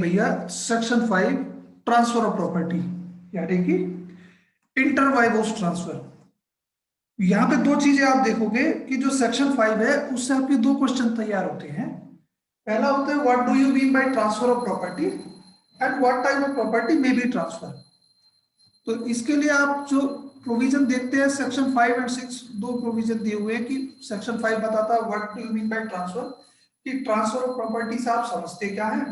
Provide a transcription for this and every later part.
भैया section 5 transfer of property, यानी कि इंटर वाइवोस ट्रांसफर। यहाँ पे दो चीजें आप देखोगे कि जो सेक्शन 5 है उससे आपके दो क्वेश्चन तैयार होते हैं। पहला होता है what do you mean by transfer of property and what type of property may be transfer. तो इसके लिए आप जो प्रोविजन देखते हैं सेक्शन 5 एंड 6, दो प्रोविजन दिए हुए हैं कि सेक्शन 5 बताता है what do you mean by transfer, कि ट्रांसफर ऑफ प्रॉपर्टी से आप समझते क्या है।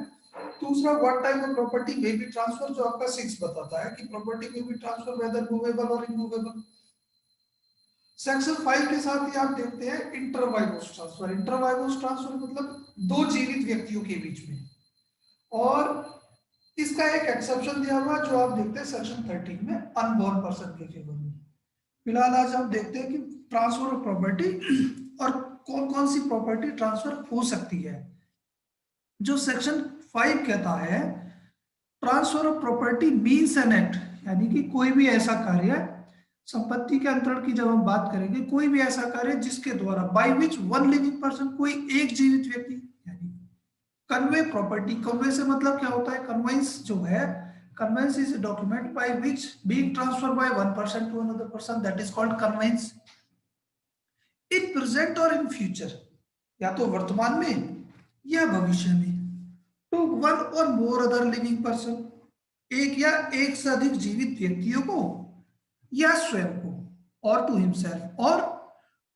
दूसरा what type of property may be transfer, जो आपका 6 बताता है कि property may be transfer whether movable or immovable. Section 5 के साथ ही आप देखते हैं इंटरवाइवोस ट्रांसफर। इंटरवाइवोस ट्रांसफर मतलब दो जीवित व्यक्तियों के बीच में, और इसका एक एक्सेप्शन दिया हुआ जो आप देखते हैं सेक्शन 13 में अनबॉर्न पर्सन के केवल में। फिलहाल आज हम देखते हैं कि ट्रांसफर ऑफ प्रॉपर्टी और कौन कौन सी प्रॉपर्टी ट्रांसफर हो सकती है। जो सेक्शन 5 कहता है transfer of property means an act, यानी कि कोई भी ऐसा कार्य, संपत्ति के अंतरण की जब हम बात करेंगे, कोई भी ऐसा कार्य जिसके द्वारा by which one living person, कोई एक जीवित व्यक्ति, यानी कन्वे प्रॉपर्टी। कन्वे से मतलब क्या होता है, कन्वेंस जो है, conveyance is a document by which being transferred by one person to another person, that is called conveyance in present or in future, या तो वर्तमान में या भविष्य में, टू वन और मोर अदर लिविंग पर्सन, एक या एक से अधिक जीवित व्यक्तियों को या स्वयं को, और टू हिमसेल्फ, और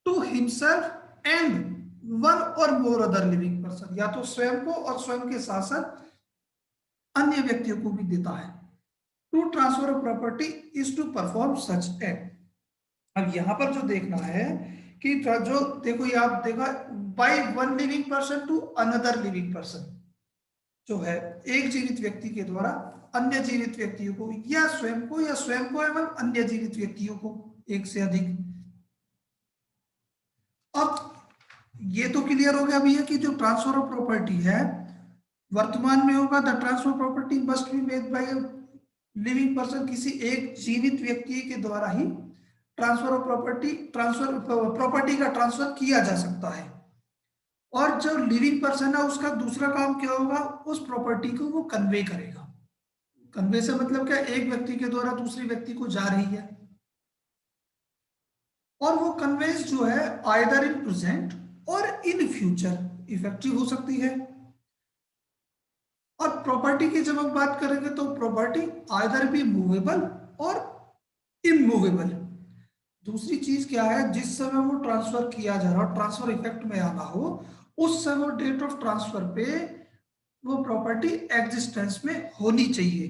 टू हिमसेल्फ एंड वन और मोर अदर लिविंग पर्सन, या तो स्वयं को और स्वयं के साथ साथ अन्य व्यक्तियों को भी देता है। To transfer of property is to perform such act. अब यहां पर जो देखना है कि जो देखो, ये आप देखा by one living person to another living person, जो है एक जीवित व्यक्ति के द्वारा अन्य जीवित व्यक्तियों को, या स्वयं को एवं अन्य जीवित व्यक्तियों को, एक से अधिक। अब ये तो क्लियर हो गया भैया कि जो ट्रांसफर ऑफ प्रॉपर्टी है वर्तमान में होगा, the transfer property must be made by living person, किसी एक जीवित व्यक्ति के द्वारा ही ट्रांसफर ऑफ प्रॉपर्टी का ट्रांसफर किया जा सकता है। और जो लिविंग पर्सन है उसका दूसरा काम क्या होगा, उस प्रॉपर्टी को वो कन्वे करेगा। कन्वे से मतलब क्या, एक व्यक्ति के द्वारा दूसरे व्यक्ति को जा रही है, और वो कन्वेंस जो है either in present or in future effective हो सकती है। और प्रॉपर्टी की जब हम बात करेंगे तो property either B movable or immovable. दूसरी चीज क्या है, जिस समय वो ट्रांसफर किया जा रहा हो, ट्रांसफर इफेक्ट में आना हो, उस समय डेट ऑफ ट्रांसफर पे वो प्रॉपर्टी एग्जिस्टेंस में होनी चाहिए।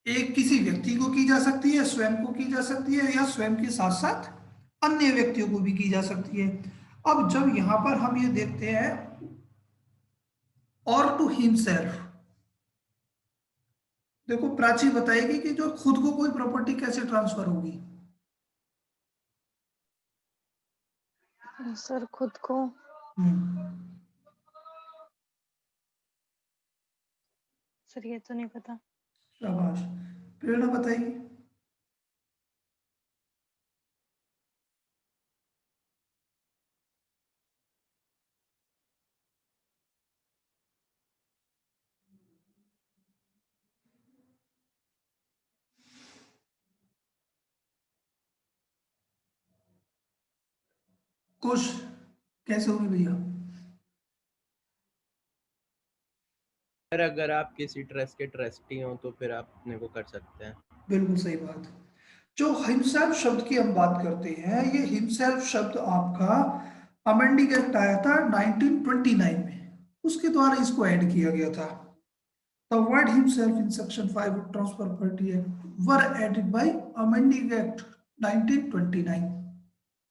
एक किसी व्यक्ति को की जा सकती है, स्वयं को की जा सकती है, या स्वयं के साथ साथ अन्य व्यक्तियों को भी की जा सकती है। अब जब यहां पर हम ये देखते हैं और टू हिमसेल्फ, देखो प्राची बताएगी कि जो खुद को कोई प्रॉपर्टी कैसे ट्रांसफर होगी। सर खुद को सर ये तो नहीं पता। शाबाश, प्रेरणा बताएगी। खुश कैसे होगी भैया? अगर आप किसी ट्रस्ट के ट्रस्टी हो तो फिर आप अपने को कर सकते हैं। बिल्कुल सही बात। जो हिमसेल्फ शब्द की हम बात करते हैं, ये हिमसेल्फ शब्द आपका अमेंडिंग एक्ट आया था 1929 में, उसके द्वारा इसको ऐड किया गया था। The word himself in section 5 of Transfer Property Act were added by amending act 1929।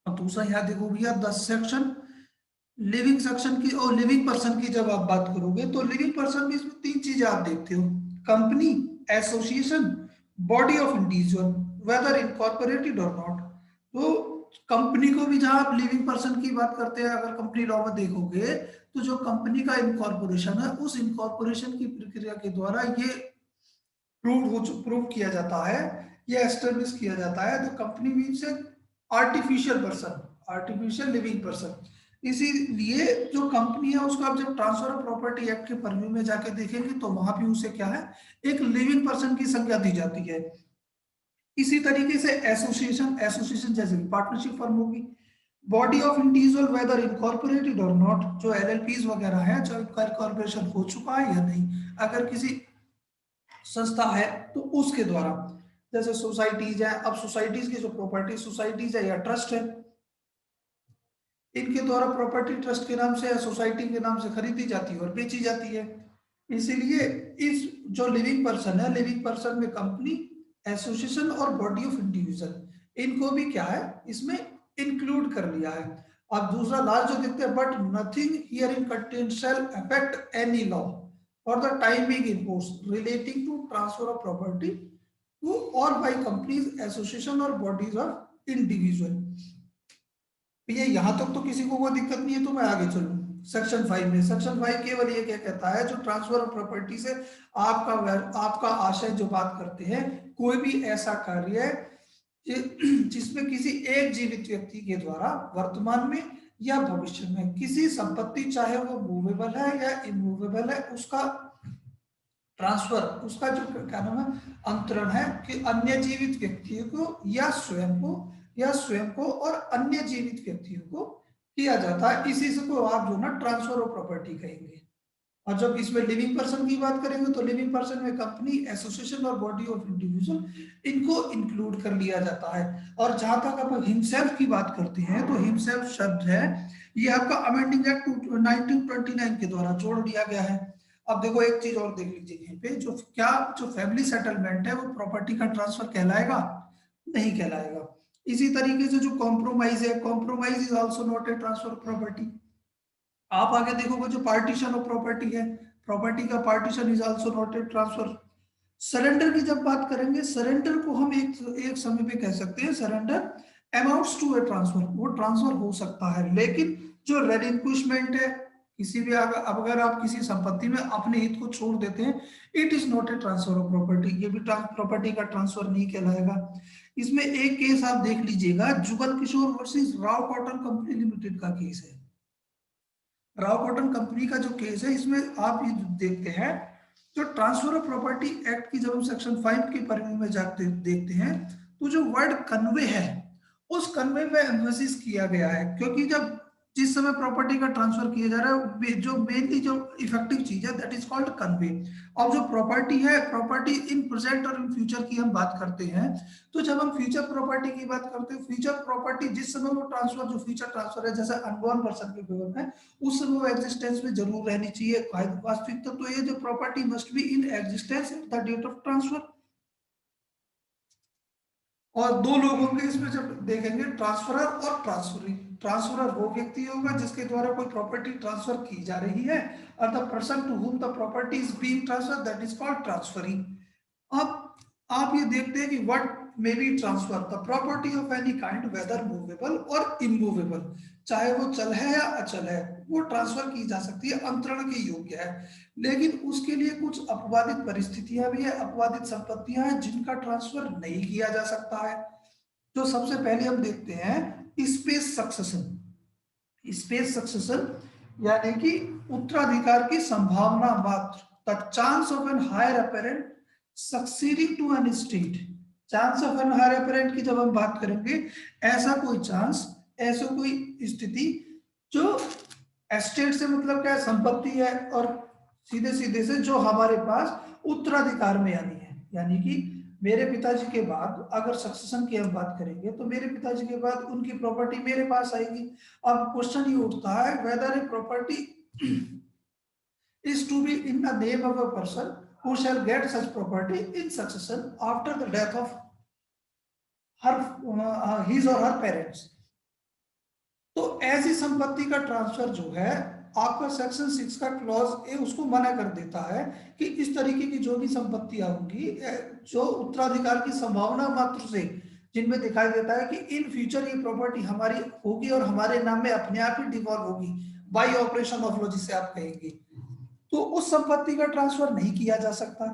अब दूसरा यहाँ देखो भैया 10 सेक्शन लिविंग सेक्शन की और लिविंग पर्सन की जब आप बात करोगे तो लिविंग पर्सन में इसमें तीन चीजें आप देखते हो, company, association, body of individual, weather incorporated और नॉट। तो कंपनी को भी जहां आप लिविंग पर्सन की बात करते हैं, अगर कंपनी लॉ में देखोगे तो जो कंपनी का इनकॉर्पोरेशन है, उस इनकॉर्पोरेशन की प्रक्रिया के द्वारा ये प्रूव किया जाता है, ये एस्टेब्लिश किया जाता है। तो company means artificial person, artificial living person. इसीलिए जो कंपनी है उसको आप जब ट्रांसफर ऑफ प्रॉपर्टी एक्ट के परव्यू में जाके देखेंगे तो वहां भी उसे क्या है, एक लिविंग पर्सन की संज्ञा दी जाती है। इसी तरीके से एसोसिएशन, एसोसिएशन जैसे पार्टनरशिप फर्म होगी, body of individual weather incorporated और नॉट, जो एलएलपीज वगैरह है, चाहे कॉर्पोरेशन हो चुका है या नहीं, अगर किसी संस्था है तो उसके द्वारा, जैसे सोसाइटीज है, अब सोसाइटीज की जो प्रॉपर्टी सोसाइटीज है या ट्रस्ट है, इनके द्वारा प्रॉपर्टी ट्रस्ट के नाम से या सोसाइटी के नाम से खरीदी जाती है और बेची जाती है। इसीलिए इस जो लिविंग पर्सन है, लिविंग पर्सन में कंपनी, एसोसिएशन और बॉडी ऑफ इंडिविजुअल, इनको भी क्या है इसमें इंक्लूड कर लिया है। अब दूसरा लास्ट जो देखते हैं, but nothing here in content shall affect any law or the time being in force relating to transfer of property to or by companies, association or bodies of individual. ये यहां तक तो किसी को कोई दिक्कत नहीं है, तो मैं आगे चलूं सेक्शन 5 में। सेक्शन 5 केवल ये क्या कहता है, जो ट्रांसफर ऑफ प्रॉपर्टी से आपका आशय जो बात करते हैं, कोई भी ऐसा कार्य जिसमें किसी एक जीवित व्यक्ति के द्वारा वर्तमान में या भविष्य में किसी संपत्ति, चाहे वो मूवेबल है या इमूवेबल है, उसका ट्रांसफर, उसका जो क्या नाम है, अंतरण है, कि अन्य जीवित व्यक्तियों को या स्वयं को और अन्य जीवित व्यक्तियों को किया जाता है, इसी से को आप जो ना ट्रांसफर ऑफ प्रॉपर्टी कहेंगे। और जब इसमें लिविंग पर्सन की बात करेंगे तो लिविंग पर्सन में कंपनी, एसोसिएशन और बॉडी ऑफ इंडिविजुअल, इनको इंक्लूड कर लिया जाता है। और जहां तक आप हिमसेल्फ की बात करते हैं तो हिमसेल्फ शब्द है, ये आपका अमेंडिंग एक्ट 1929 के द्वारा जोड़ दिया गया है। अब देखो एक चीज और देख लीजिए यहीं पे, जो फैमिली सेटलमेंट है वो प्रॉपर्टी का ट्रांसफर कहलाएगा? नहीं कहलाएगा। इसी तरीके से जो कॉम्प्रोमाइज है, compromise is also not a transfer of property. आप आगे देखोगे जो पार्टीशन ऑफ प्रॉपर्टी है, प्रॉपर्टी का partition is also not a transfer. Surrender की जब बात करेंगे, सरेंडर को हम एक समय पे कह सकते हैं surrender amounts to a transfer, वो ट्रांसफर हो सकता है। लेकिन जो रेलिंक्विशमेंट है, किसी भी अगर आप किसी संपत्ति में अपने हित को छोड़ देते हैं, it is not a transfer of property, ये भी प्रॉपर्टी का ट्रांसफर नहीं कहलाएगा। इसमें एक केस आप देख लीजिएगा, Jugal Kishore versus Rao cotton company limited का केस है। राव कॉटन कंपनी का जो केस है, इसमें आप ये देखते हैं, जो ट्रांसफर ऑफ प्रॉपर्टी एक्ट की जब हम सेक्शन 5 के परिधि में जाते देखते हैं, तो जो वर्ड कन्वे है, उस कन्वे में एम्फेसिस किया गया है, क्योंकि जब जिस समय प्रॉपर्टी का ट्रांसफर किया जा रहा है, जो मेनली जो इफेक्टिव चीज है दैट इज कॉल्ड कन्वे। और जो प्रॉपर्टी है, property in present or in future की हम बात करते हैं, तो जब हम फ्यूचर प्रॉपर्टी की बात करते हैं, फ्यूचर प्रॉपर्टी जिस समय वो ट्रांसफर, जो फ्यूचर ट्रांसफर है, जैसे अनबॉर्न पर्सन के फेवर में, उस समय वो एग्जिस्टेंस में जरूर रहनी चाहिए। वास्तविक तो ये जो property must be in existence at the date of transfer. और दो लोगों के इसमें जब देखेंगे, ट्रांसफरर और ट्रांसफरी, ट्रांसफरर वो व्यक्ति होगा जिसके द्वारा कोई प्रॉपर्टी ट्रांसफर की जा रही है, और the person to whom the property is being transferred, that is called transferee. अब आप ये देखते हैं कि what may be transfer the property of any kind, whether movable or immovable, चाहे वो चल है या अचल है, वो ट्रांसफर की जा सकती है, अंतरण के योग्य है। लेकिन उसके लिए कुछ अपवादित परिस्थितियां भी है, अपवादित संपत्तियां हैं जिनका ट्रांसफर नहीं किया जा सकता है। जो सबसे पहले हम देखते हैं स्पेस सक्सेशन। स्पेस सक्सेशन यानी कि उत्तराधिकार की संभावना मात्र, the chance of an heir apparent succeeding to an estate. Chance of an heir apparent की जब हम बात करेंगे, ऐसा कोई चांस, ऐसा कोई स्थिति जो एस्टेट से मतलब क्या है, संपत्ति है, और सीधे सीधे से जो हमारे पास उत्तराधिकार में आनी है, यानी कि मेरे पिताजी के बाद अगर सक्सेशन की हम बात करेंगे तो मेरे पिताजी के बाद उनकी प्रॉपर्टी मेरे पास आएगी। अब क्वेश्चन ये उठता है, whether a property is to be in the name of a person who shall get such property in succession after the death of her his or her parents। तो ऐसी संपत्ति का ट्रांसफर जो है, आपका सेक्शन 6 का क्लॉज ए उसको मना कर देता है कि इस तरीके की जो भी संपत्तियां होंगी, जो उत्तराधिकार की संभावना मात्र से जिनमें दिखाई देता है कि इन फ्यूचर ये प्रॉपर्टी हमारी होगी और हमारे नाम में अपने आप ही डिवॉल्व होगी बाय ऑपरेशन ऑफ लॉ जिसे आप कहेंगे, तो उस संपत्ति का ट्रांसफर नहीं किया जा सकता।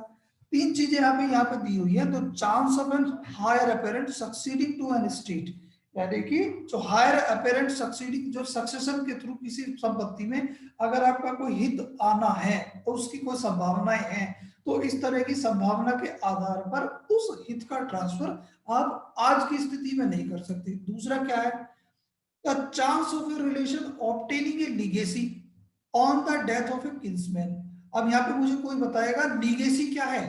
तीन चीजें यहाँ पे दी हुई है, तो chance of an heir apparent succeeding to an estate, यानी कि जो हायर अपेरेंट सक्सीडिंग, जो सक्सेशन के थ्रू किसी संपत्ति में अगर आपका कोई हित आना है तो उसकी कोई संभावनाएं हैं, तो इस तरह की संभावना के आधार पर उस हित का ट्रांसफर आप आज की स्थिति में नहीं कर सकते। दूसरा क्या है, the chance of a relation obtaining a legacy on the death of a kinsman. अब यहाँ पे मुझे कोई बताएगा लीगेसी क्या है?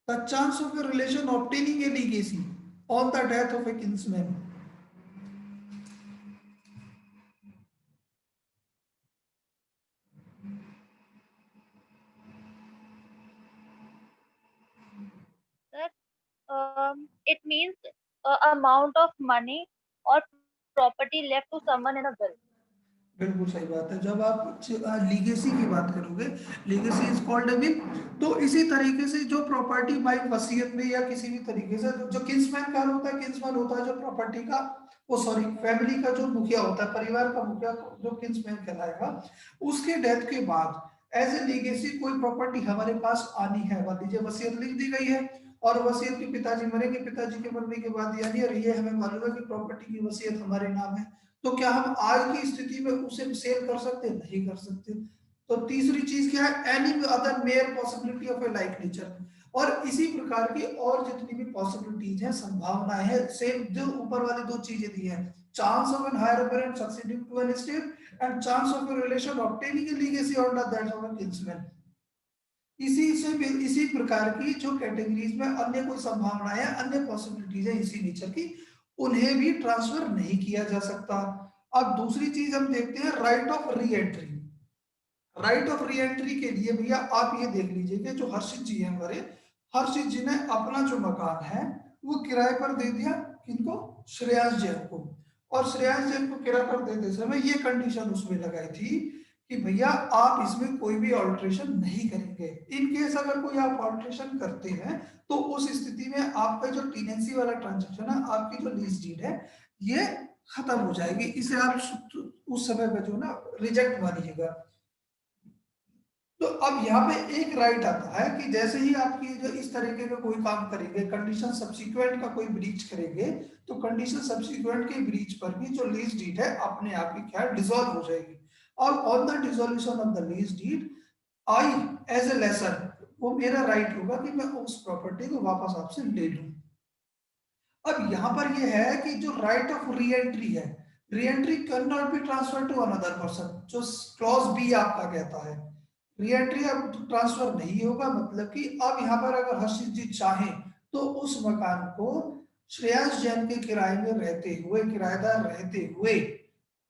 The chance of a relation obtaining a legacy on the death of a kinsman. It means amount of money or property left to someone in a will. बिल्कुल सही बात है। जब आप लीगेसी की बात करोगे, legacy is called a will, तो इसी तरीके से जो प्रॉपर्टी बाई वसीयत में या किसी भी तरीके से जो किंसमैन का होता है, किंसमैन होता है जो प्रॉपर्टी का, वो सॉरी फैमिली का जो मुखिया होता है, परिवार का मुखिया जो किंसमैन कहलाएगा, उसके डेथ के बाद एज ए लीगेसी कोई प्रॉपर्टी हमारे पास आनी है, मान लीजिए वसीयत लिख दी गई है और वसीयत के पिताजी मरेंगे, पिताजी के मरने के बाद यानी और ये हमें मालूम है कि प्रॉपर्टी की वसीयत हमारे नाम है, तो क्या हम आज की स्थिति में उसे सेल कर सकते? नहीं कर सकते। तो तीसरी चीज क्या है, any other mayor possibility of A like nature, और इसी प्रकार की और जितनी भी पॉसिबिलिटीज हैं, संभावनाएं हैं, सेम जो ऊपर वाली दो चीजें दी हैं, chance of an heir apparent succeeding to an estate and chance of a relation obtaining a legacy on the death of a kinsman, इसी प्रकार की जो कैटेगरीज में अन्य कोई संभावनाएं हैं, अन्य पॉसिबिलिटीज है इसी नेचर की, उन्हें भी ट्रांसफर नहीं किया जा सकता। अब दूसरी चीज हम देखते हैं right of re entry. Right of re entry के लिए भैया आप ये देख लीजिए कि जो हर्षित जी है हमारे, हर्षित जी ने अपना जो मकान है वो किराए पर दे दिया, किनको? श्रेयांश जैन को, और श्रेयांश जैन को किराए पर देते समय ये कंडीशन उसमें लगाई थी कि भैया आप इसमें कोई भी ऑल्ट्रेशन नहीं करेंगे, इन केस अगर कोई आप ऑल्ट्रेशन करते हैं तो उस स्थिति में आपका जो टीनेंसी वाला ट्रांजैक्शन है, आपकी जो लीज डीड है, ये खत्म हो जाएगी, इसे आप उस समय पे जो ना रिजेक्ट मानिएगा। तो अब यहाँ पे एक राइट आता है कि जैसे ही आपकी जो इस तरीके का कोई काम करेंगे, कंडीशन सब्सिक्वेंट का कोई ब्रीच करेंगे, तो कंडीशन सब्सिक्वेंट के ब्रीच पर भी जो लीज डीड है अपने आप ही क्या डिसॉल्व हो जाएगी, और on the dissolution of the lease deed I as a lessor, वो मेरा राइट होगा कि मैं उस प्रॉपर्टी को वापस आपसे ले लूं। अब यहां पर ये है कि जो राइट ऑफ री एंट्री है, re entry can not be transfer to another person, जो क्लॉज बी आपका कहता है री एंट्री अब ट्रांसफर नहीं होगा, मतलब कि अब यहाँ पर अगर हर्षित जी चाहें तो उस मकान को श्रेयांश जैन के किराए में रहते हुए, किराएदार रहते हुए,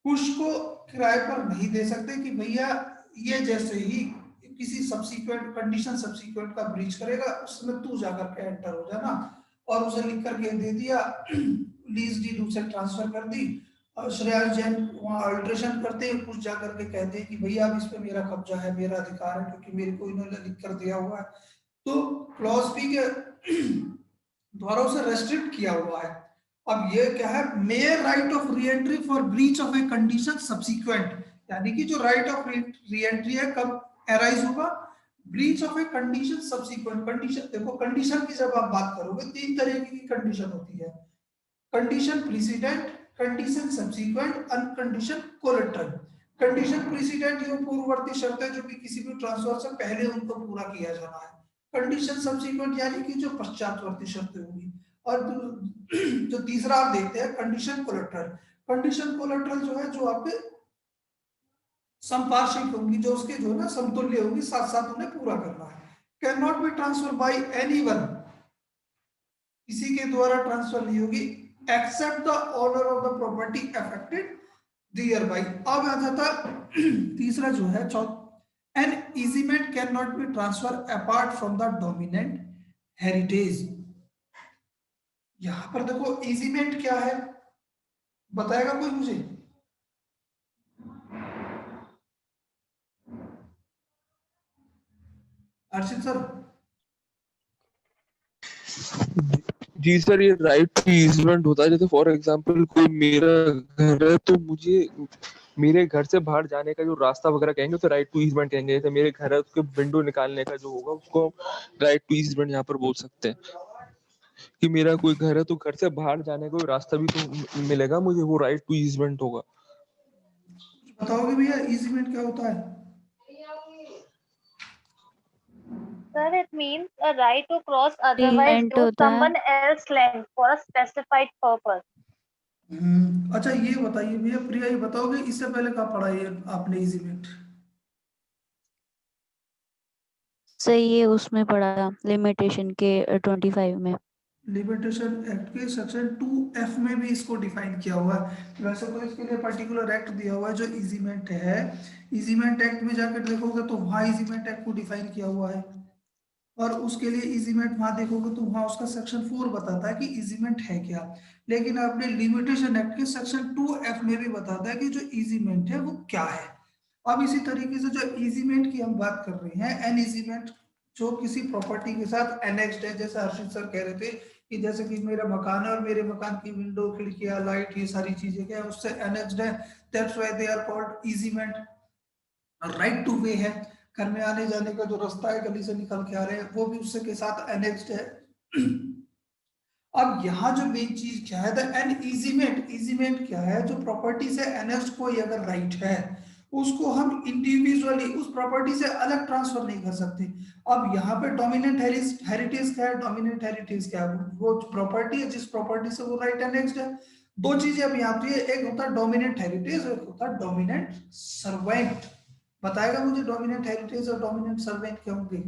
उसको किराए पर नहीं दे सकते कि भैया ये जैसे ही किसी सब्सिक्वेंट कंडीशन सब्सिक्वेंट का ब्रीच करेगा उसमें तू जाकर के एंटर हो जाना, और उसे लिख करके दे दिया, लीज डीड उसे ट्रांसफर कर दी, और श्रेयांश जैन वहां अल्ट्रेशन करते हैं, कुछ जाकर के कहते हैं कि भैया अब इस पे मेरा कब्जा है, मेरा अधिकार है, क्योंकि मेरे को इन्होंने लिख कर दिया हुआ है, तो क्लॉज बी के द्वारा उसे रेस्ट्रिक्ट किया हुआ है। अब ये क्या है, mere right of re entry for breach of a condition subsequent, यानी कि जो राइट ऑफ री एंट्री है कब अराइज होगा, breach of a condition subsequent. Condition देखो, कंडीशन की जब आप बात करोगे तीन तरीके की कंडीशन होती है, condition precedent, condition subsequent, uncondition collateral. Condition precedent जो पूर्ववर्ती शर्त है जो कि किसी भी ट्रांसफर से पहले उनको पूरा किया जाना है, कंडीशन सब्सिक्वेंट यानी कि जो पश्चातवर्ती शर्तें होंगी, और जो तीसरा आप देखते हैं कंडीशन कोलेटरल। कंडीशन कोलेटरल जो है जो आपके संपार्श्विक होंगी, जो उसके जो है ना समतुल्य होंगी, साथ साथ उन्हें पूरा करना है। Can not be transfer by anyone, किसी के द्वारा ट्रांसफर नहीं होगी except the owner of the property affected thereby. अब आ जाता तीसरा जो है an easement can not be transfer apart from the dominant heritage. यहां पर देखो इजीमेंट क्या है, बताएगा कोई मुझे? अर्षित सर। जी सर, ये राइट टू ईजमेंट होता है, जैसे फॉर एग्जांपल कोई मेरा घर है तो मुझे मेरे घर से बाहर जाने का जो रास्ता वगैरह कहेंगे तो राइट टू ईजमेंट कहेंगे। जैसे मेरे घर है उसके विंडो निकालने का जो होगा उसको राइट टू ईजमेंट यहाँ पर बोल सकते हैं कि मेरा कोई घर है तो घर से बाहर जाने का कोई रास्ता भी तो मिलेगा मुझे, वो राइट टू ईजमेंट होगा। बताओगे भैया इजीमेंट क्या होता है? Sir, it means a right to cross otherwise Agreement use होता है। someone else's land for a specified purpose. अच्छा ये बताइए भैया, प्रिया ये बताओगे इससे पहले कहाँ पढ़ा ये आपने इजीमेंट? सही है, उसमें पढ़ा था लिमिटेशन के 25 में। लिमिटेशन एक्ट के सेक्शन 2F में भी इसको डिफाइन किया हुआ है। वैसे तो इसके लिए पर्टिकुलर एक्ट दिया हुआ है जो इजीमेंट है। इजीमेंट एक्ट में जाकर देखोगे तो वहाँ इजीमेंट एक्ट को डिफाइन किया हुआ है, और उसके लिए इजीमेंट वहां देखोगे तो वहां उसका सेक्शन 4 बताता है कि इजीमेंट है क्या। लेकिन आपने लिमिटेशन एक्ट के सेक्शन 2F में भी बताता है कि जो इजीमेंट है वो क्या है। अब इसी तरीके से जो इजीमेंट की हम बात कर रहे हैं, एन इजीमेंट जो किसी प्रॉपर्टी के साथ एनेक्स्ड है, जैसे हर्षित सर कह रहे थे कि जैसे कि मेरा मकान है और मेरे मकान की विंडो खिड़कियां लाइट ये सारी चीजें क्या है उससे एनेक्स्ड है, that's why they are called easement. Right to way है, घर में आने जाने का जो रास्ता है गली से निकल के आ रहे हैं वो भी उससे के साथ एनेक्स्ड है। अब यहाँ जो मेन चीज क्या है, द एन इजीमेंट, इजीमेंट क्या है, जो प्रॉपर्टी से एनेक्स्ड कोई अगर राइट है उसको हम इंडिविजुअली उस प्रॉपर्टी से अलग ट्रांसफर नहीं कर सकते। अब यहाँ पे डोमिनेंट हेरिटेज क्या है, डोमिनेंट हेरिटेज क्या है, वो प्रॉपर्टी है जिस प्रॉपर्टी से वो राइट एनेक्स्ड है। दो चीजें अब यहाँ पे, एक होता है डोमिनेंट हेरिटेज, एक होता है डोमिनेंट सर्वेंट। बताएगा मुझे डोमिनेंट हेरिटेज और डोमिनेंट सर्वेंट क्या होंगे?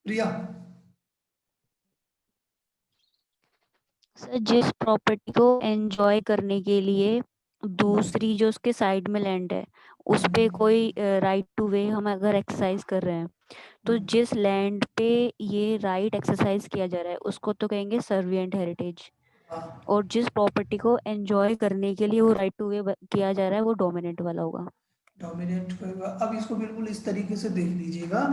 प्रिया। सर, जिस प्रॉपर्टी को एंजॉय करने के लिए दूसरी जो उसके साइड में लैंड है उस पे कोई राइट टू वे हम अगर एक्सरसाइज कर रहे हैं, तो जिस लैंड पे ये राइट एक्सरसाइज किया जा रहा है उसको तो कहेंगे सर्विएंट हेरिटेज, और जिस प्रॉपर्टी को एंजॉय करने के लिए वो राइट टू वे किया जा रहा है वो डोमिनेंट वाला होगा। डोमिनेंट होगा। अब इसको बिल्कुल इस तरीके से देख लीजिएगा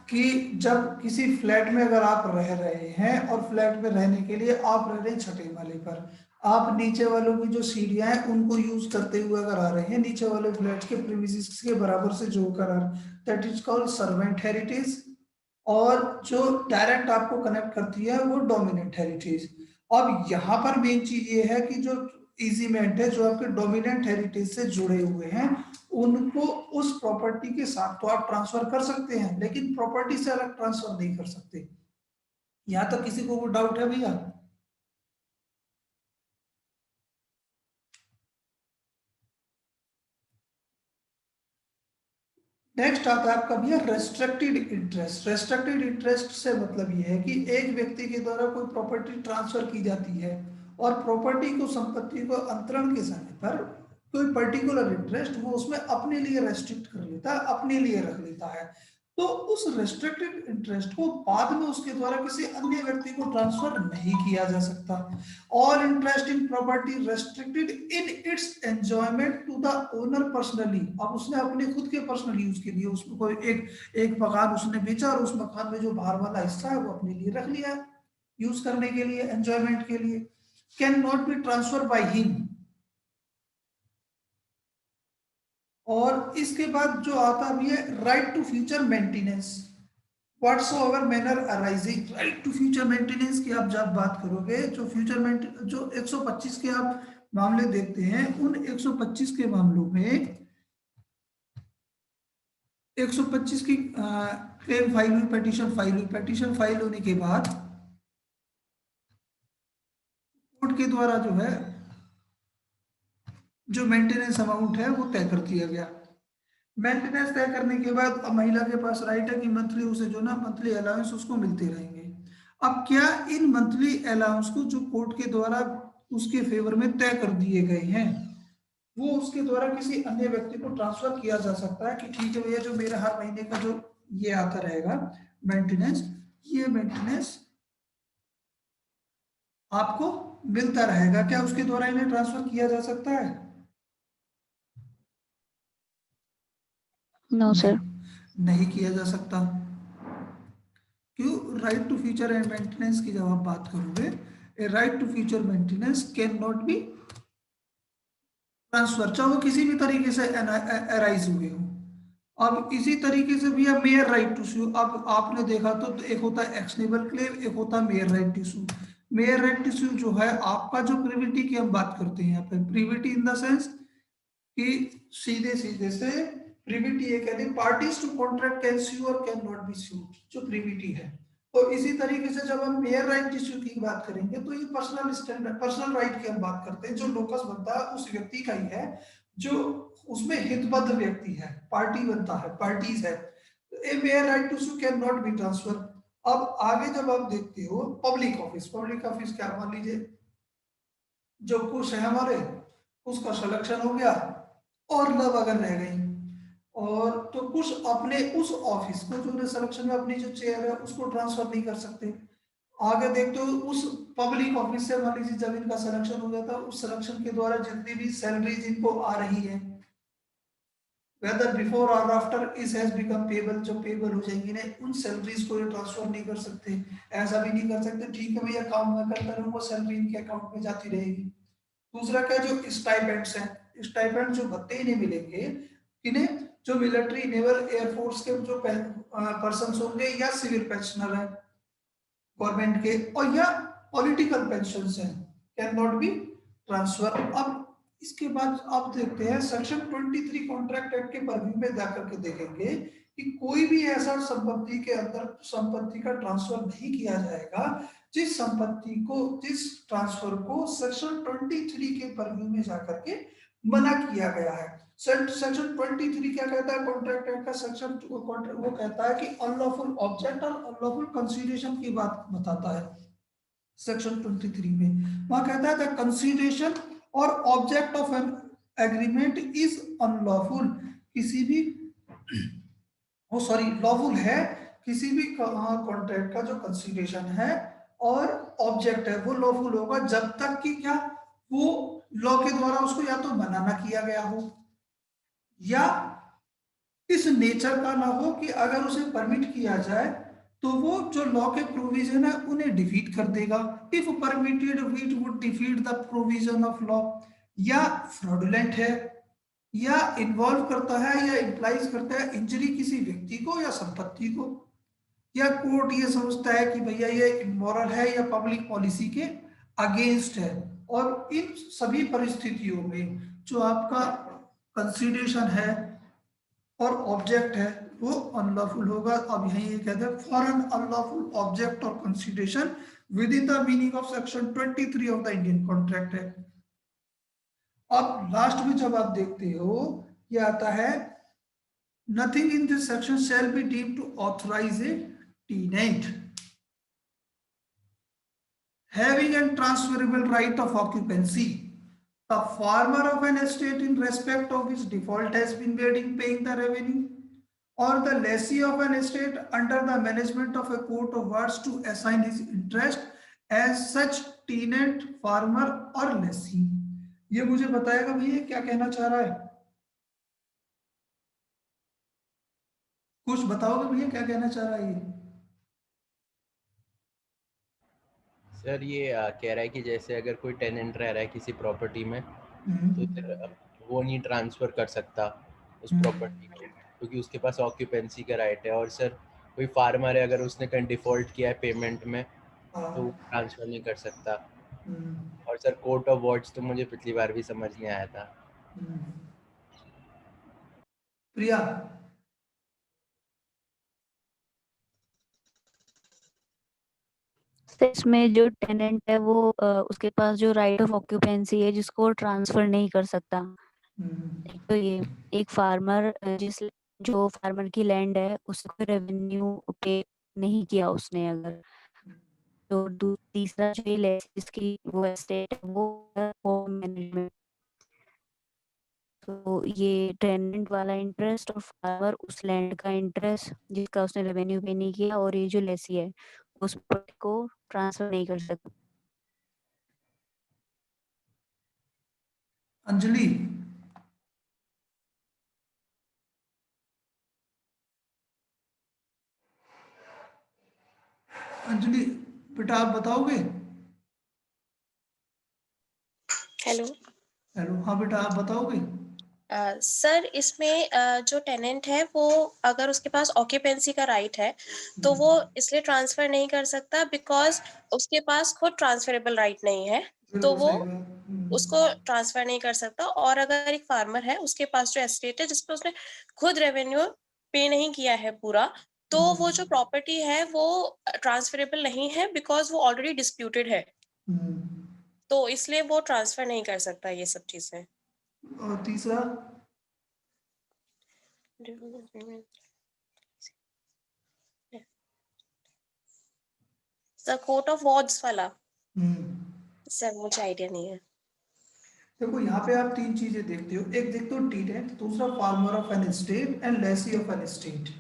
कि जब किसी फ्लैट में अगर आप रह रहे हैं और फ्लैट में रहने के लिए आप रह रहे हैं छठे माले पर, आप नीचे वालों की जो सीढ़ियां हैं उनको यूज करते हुए अगर आ रहे हैं नीचे वाले फ्लैट के प्रीमिसेस के बराबर से जो कर आ रहे, that is called servant heritage. और जो डायरेक्ट आपको कनेक्ट करती है वो डोमिनेंट हेरिटेज। अब यहाँ पर मेन चीज ये है कि जो इजीमेंट है जो आपके डोमिनेंट हेरिटेज से जुड़े हुए हैं उनको उस प्रॉपर्टी के साथ तो आप ट्रांसफर कर सकते हैं, लेकिन प्रॉपर्टी से अलग ट्रांसफर नहीं कर सकते। यहां तक किसी को वो डाउट है भैया? नेक्स्ट आता है आपका भैया रेस्ट्रिक्टेड इंटरेस्ट। रेस्ट्रिक्टेड इंटरेस्ट से मतलब ये है कि एक व्यक्ति के द्वारा कोई प्रॉपर्टी ट्रांसफर की जाती है और प्रॉपर्टी को संपत्ति को अंतरण के समय पर कोई पर्टिकुलर इंटरेस्ट वो उसमें अपने लिए रेस्ट्रिक्ट कर लेता है, अपने लिए रख लेता है। तो उस रेस्ट्रिक्टेड इंटरेस्ट को बाद में उसके द्वारा किसी अन्य व्यक्ति को ट्रांसफर नहीं किया जा सकता। All interest in property restricted in its enjoyment to the owner personally. अब उसने अपने खुद के पर्सनल यूज के लिए उसमें कोई एक मकान उसने बेचा और उस मकान में जो बाहर वाला हिस्सा है वो अपने लिए रख लिया यूज करने के लिए, एंजॉयमेंट के लिए। Can not be transfer by him. और इसके बाद जो आता है right to future maintenance, whatsoever manner arising. Right to future maintenance की आप जब बात करोगे जो फ्यूचर जो 125 के आप मामले देखते हैं उन 125 के मामलों में 125 की क्लेम फाइल हुई, पिटीशन फाइल हुई, पिटीशन फाइल होने के बाद कोर्ट के द्वारा जो है जो मेंटेनेंस अमाउंट है वो तय कर दिया गया। मेंटेनेंस तय करने के बाद अब महिला के पास राइट है कि मंथली उसे जो ना मंथली अलाउंस उसको मिलते रहेंगे। अब क्या इन मंथली अलाउंस को जो कोर्ट के द्वारा उसके फेवर में तय कर दिए गए हैं वो उसके द्वारा किसी अन्य व्यक्ति को ट्रांसफर किया जा सकता है कि ठीक है भैया जो मेरा हर महीने का जो ये आता रहेगा मेंटेनेंस, ये मेंटेनेंस आपको मिलता रहेगा। क्या उसके द्वारा इन्हें ट्रांसफर किया जा सकता है? No sir. नहीं किया जा सकता। क्यों? Right to future and maintenance की जब आप बात करोगे, a right to future maintenance can not be transfer, चाहे वो किसी भी तरीके से अराइज हुए हो। अब इसी तरीके से भी है मेयर राइट टू सू। अब आपने देखा तो एक होता है एक्शनेबल क्लेम, एक होता है mere right to sue. Mere right to sue जो है आपका जो प्रिविटी की हम बात करते हैं यहाँ पे, प्रिविटी इन द सेंस कि सीधे सीधे से प्रिविटी ये कहते हैं parties to contract can sue or can not be सूड, जो प्रिविटी है। तो इसी तरीके से जब हम मेयर राइट इश्यू की बात करेंगे तो ये पर्सनल स्टैंडर्ड, पर्सनल राइट की हम बात करते हैं, जो लोकस बनता है उस व्यक्ति का ही है, जो उसमें हितबद्ध व्यक्ति है, पार्टी बनता है, पार्टीज है। A mere right to sue can not be transfer. अब आगे जब आप देखते हो पब्लिक ऑफिस, पब्लिक ऑफिस क्या, मान लीजिए जो कुछ है हमारे, उसका सिलेक्शन हो गया और लव अगर रह गई, और तो कुछ अपने उस ऑफिस को जो सिलेक्शन में अपनी जो चेयर है उसको ट्रांसफर नहीं कर सकते। आगे देखते हो उस पब्लिक ऑफिस से मान लीजिए जब इनका सिलेक्शन हो जाता है, उस सिलेक्शन के द्वारा जितनी भी सैलरीज इनको आ रही है, वेदर बिफोर और after is has become payable, जो पेबल हो जाएंगी ना, उन सैलरीज को ये ट्रांसफर नहीं कर सकते। ऐसा भी नहीं कर सकते ठीक है भैया काम मैं करता रहूंगा, सैलरी इनके अकाउंट में जाती रहेगी। दूसरा क्या, जो स्टाइपेंड्स हैं, स्टाइपेंड जो भत्ते ही नहीं मिलेंगे इन्हें, जो मिलिट्री नेवल एयरफोर्स के जो पर्सन होंगे या सिविल पेंशनर है गवर्नमेंट के, और या पॉलिटिकल पेंशन हैं, कैन नॉट बी ट्रांसफर। अब इसके बाद आप देखते हैं सेक्शन 23 कॉन्ट्रैक्ट एक्ट के परव्यू में जाकर के देखेंगे कि कोई भी ऐसा संपत्ति के अंदर संपत्ति का ट्रांसफर नहीं किया जाएगा जिस संपत्ति को, जिस ट्रांसफर को सेक्शन 23 के परव्यू में जाकर के मना किया गया है। सेक्शन 23 क्या कहता है कॉन्ट्रैक्ट एक्ट का सेक्शन, वो कहता है कि अनलॉफुल ऑब्जेक्ट और अनलॉफुल कंसीडरेशन की बात बताता है। सेक्शन 23 में वहां कहता है द कंसीडरेशन और object of an agreement is unlawful, किसी भी, वो सॉरी लॉफुल है, किसी भी कॉन्ट्रैक्ट का जो कंसीडरेशन है और ऑब्जेक्ट है वो लॉफुल होगा जब तक कि क्या, वो लॉ के द्वारा उसको या तो मना ना किया गया हो, या इस नेचर का ना हो कि अगर उसे परमिट किया जाए तो वो जो लॉ के प्रोविजन है उन्हें डिफीट कर देगा। If permitted it would defeat the provision of law, या फ्रॉडुलेंट है, या इन्वॉल्व करता है या इम्प्लाइज करता है इंजरी किसी व्यक्ति को या संपत्ति को, या कोर्ट ये समझता है कि भैया ये इमोरल है या पब्लिक पॉलिसी के अगेंस्ट है। और इन सभी परिस्थितियों में जो आपका कंसिडरेशन है और ऑब्जेक्ट है वो अनलॉफुल होगा। अब यही ये कहते हैं for an unlawful object or consideration within the meaning of section 23 of the Indian contract act. अब लास्ट में जब आप देखते हो ये आता है nothing in this section shall be deemed to authorize a tenant having a transferable right of occupancy. The farmer of an estate in respect of his default has been made in paying the revenue, or the lessee of an estate under the management of a court of wards to assign his interest as such tenant, farmer or lessee। ये मुझे बताएगा भैया क्या कहना चाह रहा है, कुछ बताओगे भैया क्या कहना चाह रहा है ये। सर ये कह रहा है कि जैसे अगर कोई टेनेंट रह रहा है किसी प्रॉपर्टी में तो फिर वो नहीं ट्रांसफ़र कर सकता उस प्रॉपर्टी को क्योंकि उसके पास ऑक्यूपेंसी का राइट है। और सर कोई फार्मर है अगर उसने कहीं डिफ़ॉल्ट किया है पेमेंट में तो वो ट्रांसफ़र नहीं कर सकता। और सर कोर्ट ऑफ वॉर्ड्स तो मुझे पिछली बार भी समझ नहीं आया था। प्रिया इसमें जो टेनेंट है वो उसके पास जो राइट ऑफ ऑक्यूपेंसी है जिसको वो ट्रांसफर नहीं कर सकता। एक तो ये एक फार्मर जिस जो फार्मर की लैंड है उसको रेवेन्यू पे नहीं किया उसने, अगर तो तीसरा जो ये जिसकी वो एस्टेट है वो होम मैनेजमेंट, तो ये टेनेंट वाला इंटरेस्ट और फार्मर उस लैंड का इंटरेस्ट जिसका उसने रेवेन्यू पे नहीं किया, और ये जो लेसी है उस प्रॉपर्टी को ट्रांसफर नहीं कर सकता। अंजलि अंजलि बेटा आप बताओगे। हेलो हेलो, हाँ बेटा आप बताओगे। सर इसमें जो टेनेंट है वो अगर उसके पास ऑक्यूपेंसी का राइट है तो वो इसलिए ट्रांसफर नहीं कर सकता बिकॉज उसके पास खुद ट्रांसफरेबल राइट नहीं है, तो बिल्कुल वो सही बात। उसको ट्रांसफर नहीं कर सकता। और अगर एक फार्मर है उसके पास जो एस्टेट है जिसपे उसने खुद रेवेन्यू पे नहीं किया है पूरा, तो वो जो प्रॉपर्टी है वो ट्रांसफरेबल नहीं है बिकॉज वो ऑलरेडी डिस्प्यूटेड है, तो इसलिए वो ट्रांसफर नहीं कर सकता ये सब चीजें। और तीसरा, सर कोर्ट ऑफ वॉर्ड्स वाला सर मुझे आइडिया नहीं है। देखो यहाँ पे आप तीन चीजें देखते हो, एक देखते हो टीनेंट, दूसरा farmer of an estate and lessee of an estate.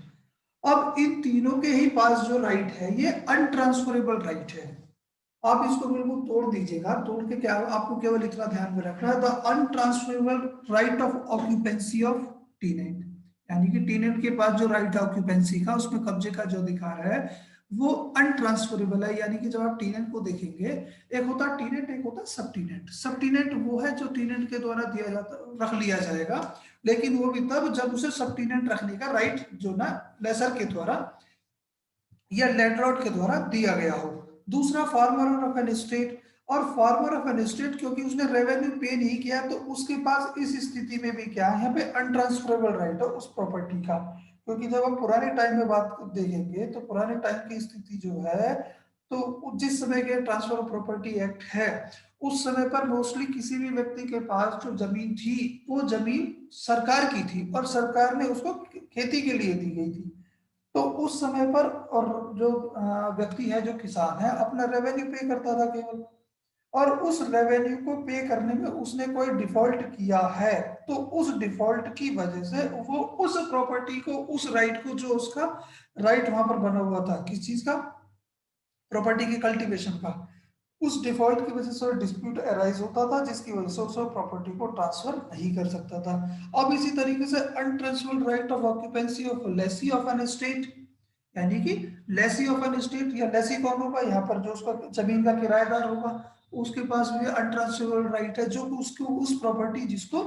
अब इन तीनों के ही पास जो राइट है ये अनट्रांसफरेबल राइट है। आप इसको बिल्कुल तोड़ दीजिएगा, तोड़ के क्या आपको केवल इतना ध्यान में रखना है, the untransferable right of occupancy of tenant, यानी कि टीनेंट के पास जो राइट है ऑक्यूपेंसी का, उसमें कब्जे का जो अधिकार है वो अनट्रांसफरेबल है। यानी कि जब आप टीनेंट को देखेंगे, एक होता है टीनेंट, एक होता है सब टीनेंट। सब टीनेंट वो है जो टीनेंट के द्वारा दिया जाता, रख लिया जाएगा, लेकिन वो भी तब जब उसे सब टीनेंट रखने का राइट जो ना लेसर के द्वारा या लैंडलॉर्ड के द्वारा दिया गया हो। दूसरा फार्मर ऑफ एन एस्टेट, और फार्मर ऑफ एन एस्टेट क्योंकि उसने रेवेन्यू पे नहीं किया तो उसके पास इस स्थिति में भी क्या है, यहाँ पे अनट्रांसफरेबल राइट है उस प्रॉपर्टी का। क्योंकि जब हम पुराने टाइम में बात देखेंगे तो पुराने टाइम की स्थिति जो है, तो जिस समय के ट्रांसफर ऑफ प्रॉपर्टी एक्ट है उस समय पर मोस्टली किसी भी व्यक्ति के पास जो जमीन थी वो जमीन सरकार की थी और सरकार ने उसको खेती के लिए दी गई थी। तो उस समय पर और जो व्यक्ति है जो किसान है अपना रेवेन्यू पे करता था केवल, और उस रेवेन्यू को पे करने में उसने कोई डिफॉल्ट किया है तो उस डिफॉल्ट की वजह से वो उस प्रॉपर्टी को, उस राइट को, जो उसका राइट वहां पर बना हुआ था किस चीज का, प्रॉपर्टी की कल्टीवेशन का, उस डिफॉल्ट की वजह से डिस्प्यूट अराइज होता था जिसकी वजह से उस प्रॉपर्टी को ट्रांसफर नहीं कर सकता था। अब इसी तरीके से untransferable right of occupancy of lessee of an estate, यानी कि लेसी ऑफ एन एस्टेट, या लेसी कौन होगा, यहाँ पर जो उसका जमीन का किराएदार होगा उसके पास भी अनट्रांसफरेबल राइट है, जो उसको उस प्रॉपर्टी जिसको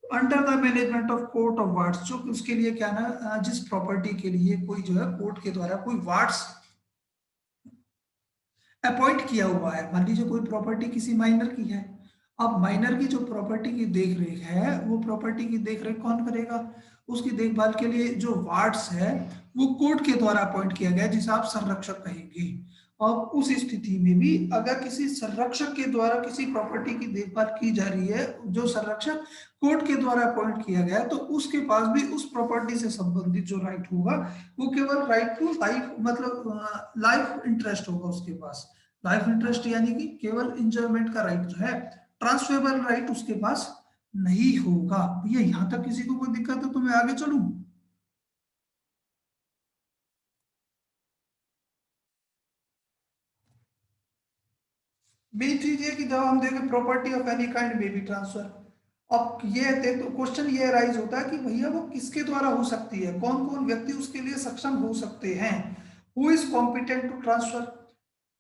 under the management of court of wards, जो उसके लिए क्या ना, जिस प्रॉपर्टी के लिए कोई जो है कोर्ट के द्वारा कोई वार्ड्स अपॉइंट किया हुआ है। मान लीजिए कोई प्रॉपर्टी किसी माइनर की है, अब माइनर की जो प्रॉपर्टी की देखरेख है वो प्रॉपर्टी की देखरेख कौन करेगा, उसकी देखभाल के लिए जो वार्ड्स है वो कोर्ट के द्वारा अपॉइंट किया गया जिसे आप संरक्षक कहेंगे। अब उस स्थिति में भी अगर किसी संरक्षक के द्वारा किसी प्रॉपर्टी की देखभाल की जा रही है, जो संरक्षक कोर्ट के द्वारा अपॉइंट किया गया है, तो उसके पास भी उस प्रॉपर्टी से संबंधित जो राइट होगा वो केवल राइट टू लाइफ, मतलब लाइफ इंटरेस्ट होगा उसके पास। लाइफ इंटरेस्ट यानी कि केवल इंजॉयमेंट का राइट जो है, ट्रांसफरेबल राइट उसके पास नहीं होगा। भैया यहां तक किसी को कोई दिक्कत है तो मैं आगे चलूं। मेन चीज ये कि जब हम देखें प्रॉपर्टी ऑफ एनी काइंड में बी ट्रांसफर, अब ये तो क्वेश्चन ये राइज होता है कि भैया वो किसके द्वारा हो सकती है, कौन कौन व्यक्ति उसके लिए सक्षम हो सकते हैं, who is competent to transfer.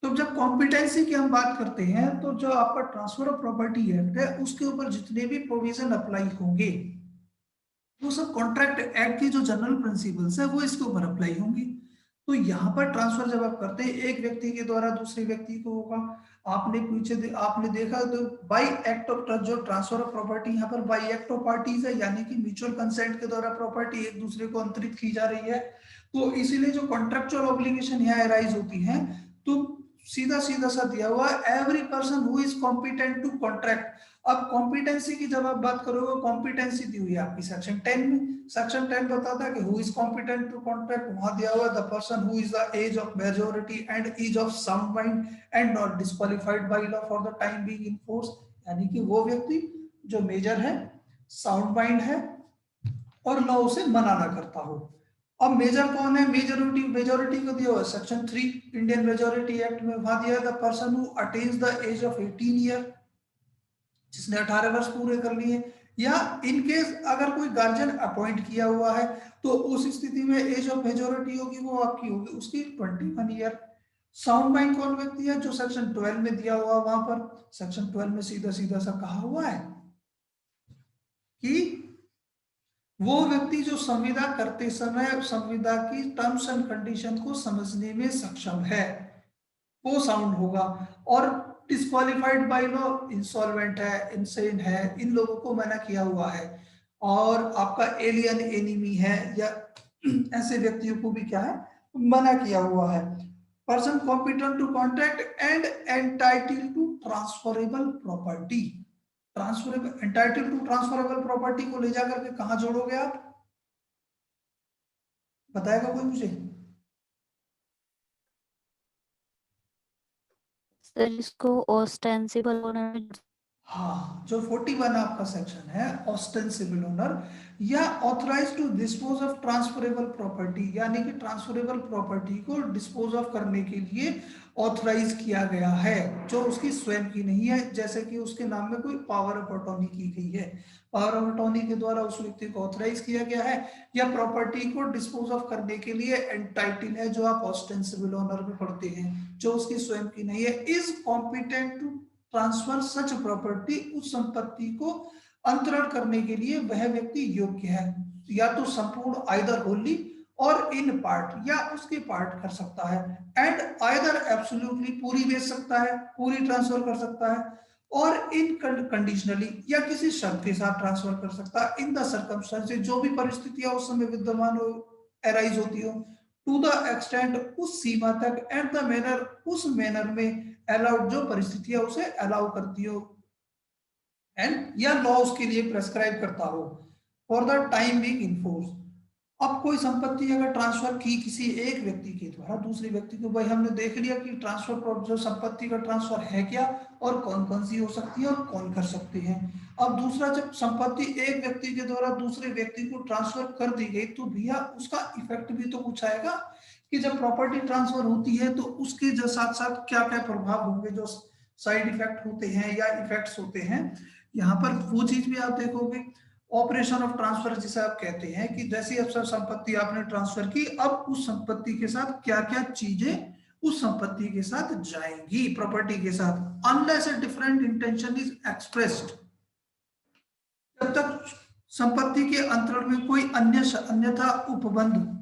तो जब कॉम्पिटेंसी की हम बात करते हैं तो जो आपका ट्रांसफर ऑफ प्रॉपर्टी एक्ट है उसके ऊपर जितने भी प्रोविजन अप्लाई होंगे वो सब कॉन्ट्रैक्ट एक्ट की जो जनरल प्रिंसिपल्स है वो इसके ऊपर अप्लाई होंगी। तो यहाँ पर ट्रांसफर जब आप करते हैं एक व्यक्ति के द्वारा दूसरे व्यक्ति को होगा। आपने आपने देखा तो बाई एक्ट ऑफ जो ट्रांसफर ऑफ प्रॉपर्टी यहाँ पर बाई एक्ट ऑफ पार्टीज है, यानी कि म्यूचुअल कंसेंट के द्वारा प्रॉपर्टी एक दूसरे को अंतरित की जा रही है। तो इसीलिए जो कॉन्ट्रेक्चुअल ऑब्लिगेशन यहाँ अराइज होती है तो सीधा सीधा सा दिया हुआ every person who is competent to contract. अब कॉम्पिटेंसी की जब आप बात करोगे, कॉम्पिटेंसी दी हुई है आपकी सेक्शन 10 में। सेक्शन 10 बताता है कि who is competent to contract, वहां दिया हुआ the person who is the age of majority and age of sound mind and not disqualified by law for the time being in force, यानी कि वो व्यक्ति जो मेजर है, साउंड माइंड है और लॉ उसे मना ना करता हो। अब मेजर कौन है, मेजोरिटी को दिया हुआ सेक्शन 3 इंडियन मेजोरिटी एक्ट में, वहां दिया the person who attains the age of 18 year, जिसने 18 वर्ष पूरे कर लिए, या इन केस अगर कोई गार्जियन अपॉइंट किया हुआ है तो उस स्थिति में एज ऑफ मेजोरिटी होगी वो आपकी होगी उसकी 21 ईयर। साउंड माइंड कौन व्यक्ति है, जो सेक्शन 12 में दिया हुआ, वहां पर सेक्शन 12 में सीधा सीधा सा कहा हुआ है कि वो व्यक्ति जो संविदा करते समय संविदा की टर्म्स एंड कंडीशन को समझने में सक्षम है, वो साउंड होगा। और डिस्क्वालिफाइड बाय लॉ, इंसॉल्वेंट है, इनसेन है, इन लोगों को मना किया हुआ है। और आपका एलियन एनिमी है, या ऐसे व्यक्तियों को भी क्या है, मना किया हुआ है। Person competent to contract and entitled to transferable property. Transferable, entitled to transferable property को ले जाकर के कहां जोड़ोगे आप, बताएगा कोई मुझे? सर इसको ऑस्टेंसिबल ओनर, हाँ, जो 41 आपका सेक्शन है, ऑस्टेंसिबल ओनर या authorize to dispose of transferable property, यानी कि ट्रांसफरेबल प्रॉपर्टी को डिस्पोज ऑफ करने के लिए ऑथराइज किया गया है, जो उसकी स्वयं की नहीं है, जैसे कि उसके नाम में कोई पावर ऑफ अटॉर्नी की गई है, पावर ऑफ अटॉर्नी के द्वारा उस व्यक्ति को ऑथराइज किया गया है, या प्रॉपर्टी को डिस्पोज ऑफ करने के लिए एंटाइटल है, जो आप ऑस्टेंसिबल ओनर में पढ़ते हैं, जो उसकी स्वयं की नहीं है, is competent to transfer such property, उस संपत्ति को अंतरण करने के लिए वह व्यक्ति योग्य है, या तो संपूर्ण आइदर होली और इन पार्ट, या उसके पार्ट कर सकता है, एंड आइदर एब्सोल्युटली, पूरी बेच सकता है, पूरी ट्रांसफर कर सकता है, और इन कंडीशनली, या किसी शर्त के साथ ट्रांसफर कर सकता है, इन द सर्कमस्टेंसेस, जो भी परिस्थितियां उस समय विद्यमान हो, एराइज होती हो, टू द एक्सटेंट, उस सीमा तक, एंड द मैनर, उस मैनर में, अलाउड, जो परिस्थितियां उसे अलाउ करती हो, एंड या लॉ उसके लिए प्रेस्क्राइब करता हो, for the time being enforce. अब कोई संपत्ति अगर ट्रांसफर की किसी एक व्यक्ति के द्वारा दूसरे व्यक्ति को, भाई हमने देख लिया कि ट्रांसफर, जो संपत्ति का ट्रांसफर है क्या, और कौन कौन सी हो सकती है, और कौन कर सकते हैं। अब दूसरा, जब संपत्ति एक व्यक्ति के द्वारा दूसरे व्यक्ति को ट्रांसफर कर दी गई, तो भैया उसका इफेक्ट भी तो कुछ आएगा, कि जब प्रॉपर्टी ट्रांसफर होती है तो उसके जो साथ साथ क्या क्या प्रभाव होंगे, जो साइड इफेक्ट होते हैं या इफेक्ट्स होते हैं, यहाँ पर वो चीज भी आप देखोगे। ऑपरेशन ऑफ ट्रांसफर जिसे आप कहते हैं, कि जैसी अब संपत्ति आपने ट्रांसफर की, अब उस संपत्ति के साथ क्या क्या चीजें उस संपत्ति के साथ जाएंगी, प्रॉपर्टी के साथ, unless a different intention is expressed, जब तक संपत्ति के अंतरण में कोई अन्यथा उपबंध,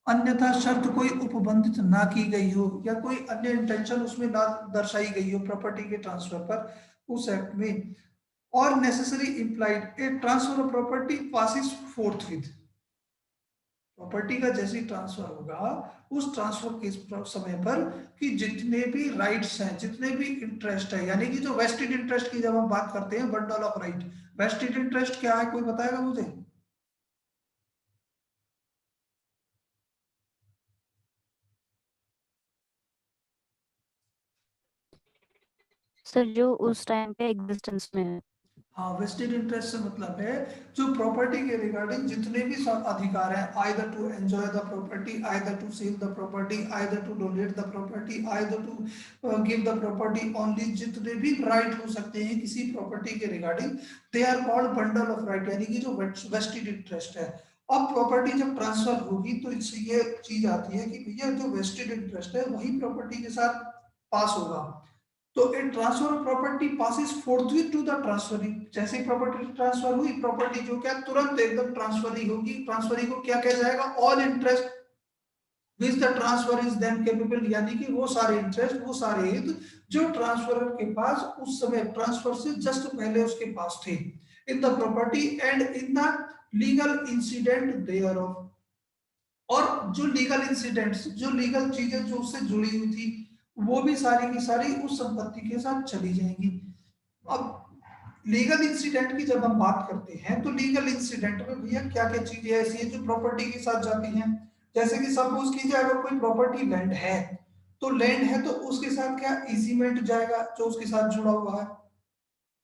अन्यथा शर्त कोई उपबंधित ना की गई हो, या कोई अन्य इंटेंशन उसमें ना दर्शाई गई हो प्रॉपर्टी के ट्रांसफर पर, उस एक्ट में। और necessary implied, A transfer of property passes fourth with, property का जैसे ट्रांसफर होगा, उस ट्रांसफर के समय पर, कि जितने भी राइट्स हैं, जितने भी इंटरेस्ट है, यानी कि जो वेस्टेड इंटरेस्ट की जब हम बात करते हैं, bundle of right, vested interest क्या है, कोई बताएगा मुझे? सर जो उस टाइम पे एग्जिस्टेंस में है। हाँ, वेस्टेड इंटरेस्ट से मतलब है जो प्रॉपर्टी के रिगार्डिंग जितने भी अधिकार हैं, either to enjoy the property, either to sell the property, either to donate the property, either to give the property only, जितने भी राइट हो सकते हैं किसी प्रॉपर्टी के regarding, they are called bundle of right, यानी कि जो वेस्टेड इंटरेस्ट है। अब प्रॉपर्टी जब ट्रांसफर होगी तो इससे ये चीज आती है कि भैया जो वेस्टेड इंटरेस्ट है वही प्रॉपर्टी के साथ पास होगा। तो a transfer of property passes forthwith to the transferee, जैसे प्रॉपर्टी ट्रांसफर हुई, प्रॉपर्टी जो क्या तुरंत एकदम ट्रांसफरी होगी, ट्रांसफरी को क्या कहा जाएगा, all interest which the transfer is then capable, यानी कि वो सारे इंटरेस्ट, वो सारे हित जो ट्रांसफर के पास उस समय ट्रांसफर से जस्ट पहले उसके पास थे, in the property and in the legal incident thereof, और जो लीगल इंसिडेंट्स, जो लीगल चीजें जो उससे जुड़ी हुई थी, वो भी सारी की सारी उस संपत्ति के साथ चली जाएंगी। अब लीगल इंसिडेंट की जब हम बात करते हैं, तो लीगल इंसिडेंट में भैया क्या क्या चीजें ऐसी हैं जो प्रॉपर्टी के साथ जाती हैं, जैसे कि सपोज कीजिए अगर कोई प्रॉपर्टी लैंड है, तो लैंड है तो उसके साथ क्या इजीमेंट जाएगा, जो उसके साथ जुड़ा हुआ है,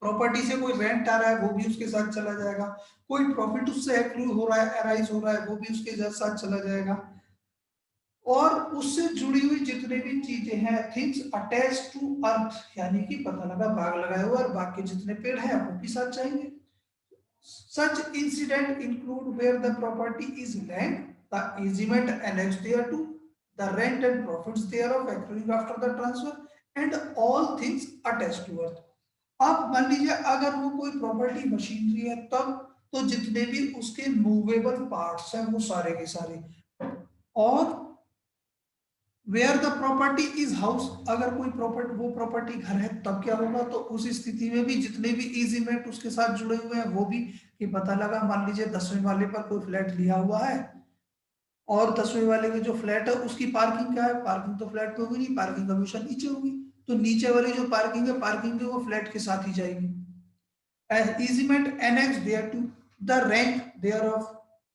प्रॉपर्टी से कोई रेंट आ रहा है वो भी उसके साथ चला जाएगा, कोई प्रॉफिट उससे एक्रू हो रहा है, अराइज हो रहा है, वो भी उसके साथ चला जाएगा, और उससे जुड़ी हुई जितने भी चीजें हैं, थिंग्स अटैच टू अर्थ, यानी कि पता लगा बाग लगाया हुआ और बाग के जितने पेड़ हैं वो भी साथ जाएंगे। Such incident include where the property is land, the easement annexed thereto, the rent and profits thereof accruing after the transfer, and all things attached to earth। अब मान लीजिए अगर वो कोई प्रॉपर्टी मशीनरी है तब, तो जितने भी उसके मूवेबल पार्ट्स हैं वो सारे के सारे, और where the property is house, अगर कोई प्रॉपर्टी वो प्रॉपर्टी घर है तब क्या होगा, तो उस स्थिति में भी जितने भी इजिमेंट उसके साथ जुड़े हुए हैं वो भी, कि पता लगा मान लीजिए 10वें वाले पर कोई फ्लैट लिया हुआ है और 10वें वाले के जो फ्लैट है उसकी पार्किंग क्या है, पार्किंग तो फ्लैट पे होगी नहीं, पार्किंग हमेशा नीचे होगी, तो नीचे वाली जो पार्किंग है, पार्किंग वो फ्लैट के साथ ही जाएगी। easement annexed there to the rent thereof,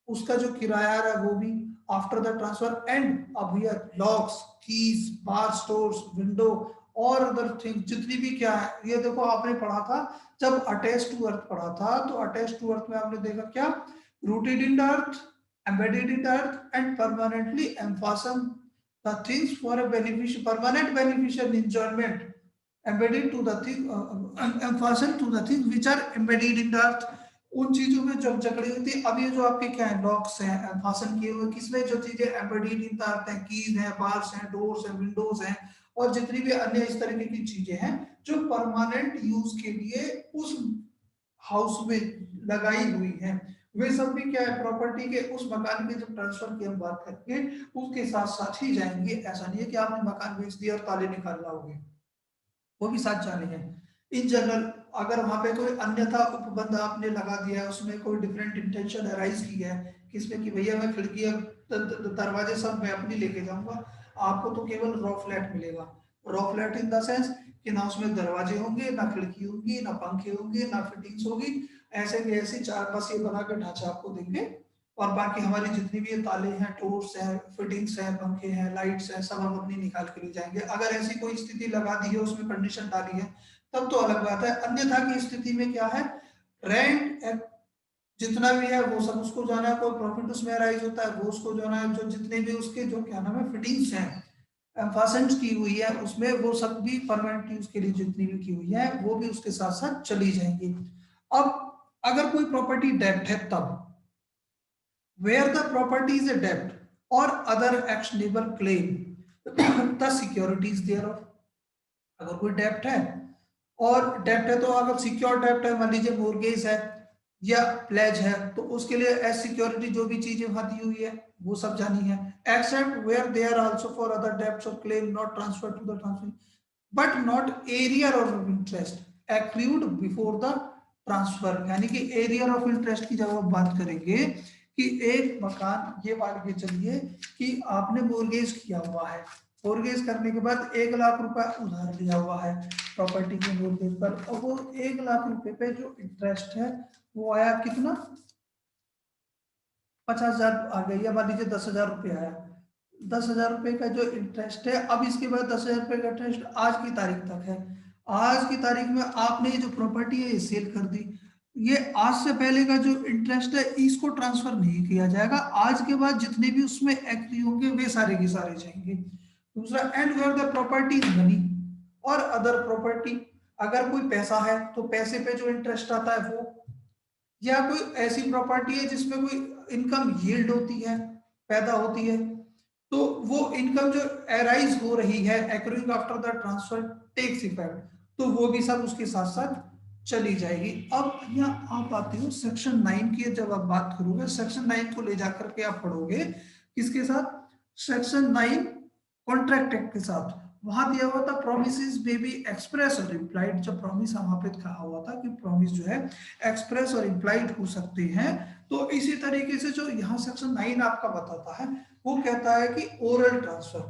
उसका जो किराया है वो भी आफ्टर द ट्रांसफर, एंड अब here locks, keys, bar stores, window और अदर थिंग जितनी भी क्या है, ये देखो आपने पढ़ा था जब अटैच टू अर्थ पढ़ा था, तो अटैच टू अर्थ में आपने देखा क्या, rooted in the earth, embedded in the earth and permanently emfasten the things for a beneficial permanent beneficial enjoyment embedded to the thing fasten to the things which are embedded in the earth, उन चीजों में जब जकड़ी हुई थी। अब ये जो आपके क्या है लॉक्स हैं फासन किए हुए, किसमें जो चीजें एम्बेडेड इन द अर्थ हैं, कीज हैं, बार्स हैं, डोर्स हैं, विंडोज हैं और जितनी भी अन्य इस तरीके की चीजें हैं जो परमानेंट यूज के लिए उस हाउस में लगाई हुई हैं, वे सब भी क्या है प्रॉपर्टी के उस मकान के जब ट्रांसफर की हम बात करेंगे उसके साथ साथ ही जाएंगे। ऐसा नहीं है कि आपने मकान बेच दिया और ताले निकाल लाओगे, वो भी साथ जाने हैं। इन जनरल अगर वहां पे कोई अन्यथा उपबंध आपने लगा दिया है, उसमें कोई डिफरेंट इंटेंशन अराइज की है किसमें कि भैया मैं खिड़की दरवाजे सब मैं अपनी लेके जाऊंगा, आपको तो केवल रॉ फ्लैट मिलेगा। Raw flat in the sense कि ना उसमें दरवाजे होंगे, ना खिड़की होंगी, ना पंखे होंगे, ना फिटिंग्स होगी, ऐसे के ऐसे चार बस ये बना के ढांचा आपको देंगे, और बाकी हमारी जितनी भी ये ताले हैं, डोर्स हैं, फिटिंग्स हैं, पंखे हैं, लाइट्स हैं, सब हम अपनी निकाल के ले जाएंगे। अगर ऐसी कोई स्थिति लगा दी है, उसमें कंडीशन डाली है, तब तो अलग बात है। अन्यथा की स्थिति में क्या है, रेंट जितना भी है वो सब उसको जाना है, कोई प्रॉफिट उसमें राइज होता है वो उसको जाना है, जो जितने भी उसके जो क्या नाम है फिटिंग्स हैं फासेंट की हुई है उसमें वो सब भी परमानेंट यूज के लिए जितनी भी की हुई है वो भी उसके साथ साथ चली जाएंगी। अब अगर कोई प्रॉपर्टी डेब्ट है तब, where the property is a debt or other actionable claim the securities thereof, अगर कोई डेप्ट है और डेप्ट है तो अगर सिक्योर डेप्ट है, मान लीजिए मोर्गेज है या प्लेज है, तो उसके लिए एज सिक्योरिटी जो भी चीजें वहां दी हुई है वो सब जानी है, except where they are also for other debts or claim not transfer to the transfer but not arrear of interest accrued before the transfer, यानी कि एरियर ऑफ इंटरेस्ट की जब आप बात करेंगे कि एक मकान ये मान के चलिए कि आपने मोर्गेज किया हुआ है, मोर्गेज करने के बाद 1 लाख रुपए उधार लिया हुआ है प्रॉपर्टी के मोर्गेज पर, और वो 1 लाख रुपए पे जो इंटरेस्ट है वो आया कितना 50,000 आ गया, या मान लीजिए 10,000 रुपये आया, 10,000 रुपये का जो इंटरेस्ट है, अब इसके बाद 10,000 रुपये का इंटरेस्ट आज की तारीख तक है, आज की तारीख में आपने ये जो प्रॉपर्टी है ये सेल कर दी, ये आज से पहले का जो इंटरेस्ट है इसको ट्रांसफर नहीं किया जाएगा, आज के बाद जितने भी उसमें एक्ट होंगे वे सारे के सारे जाएंगे। दूसरा, and where the property is money or other property, अगर कोई पैसा है तो पैसे पे जो इंटरेस्ट आता है वो, या कोई ऐसी प्रॉपर्टी है जिसमें कोई इनकम यील्ड होती है, पैदा होती है, तो वो इनकम जो एराइज हो रही है accruing after the transfer takes effect, तो वो भी सब उसके साथ साथ चली जाएगी। अब यहाँ आप आते हो सेक्शन 9 की, जब आप बात करोगे सेक्शन 9 को ले जाकर के आप पढ़ोगे किसके साथ, सेक्शन 9 कॉन्ट्रैक्ट एक्ट के साथ, वहां दिया हुआ था प्रोमिसेस मे बी एक्सप्रेस और इम्प्लाइड, जब प्रॉमिस वहां पे कहा हुआ था कि प्रॉमिस जो है एक्सप्रेस और इम्प्लाइड हो सकते हैं, तो इसी तरीके से जो यहाँ सेक्शन 9 आपका बताता है वो कहता है कि oral transfer,